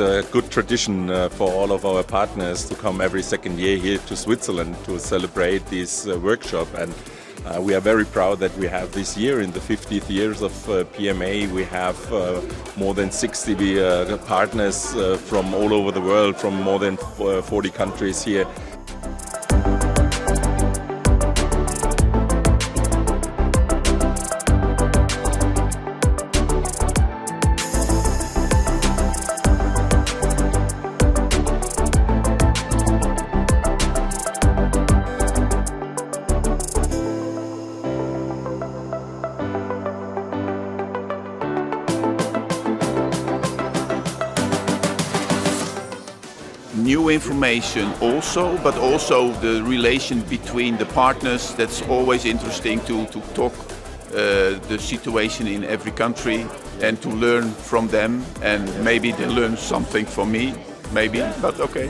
a good tradition for all of our partners to come every second year here to Switzerland to celebrate this workshop. And we are very proud that we have this year, in the 50th years of PMA, we have more than 60 partners from all over the world, from more than 40 countries here. New information also, but also the relation between the partners. That's always interesting to talk the situation in every country and to learn from them, and maybe they learn something from me, maybe, but okay.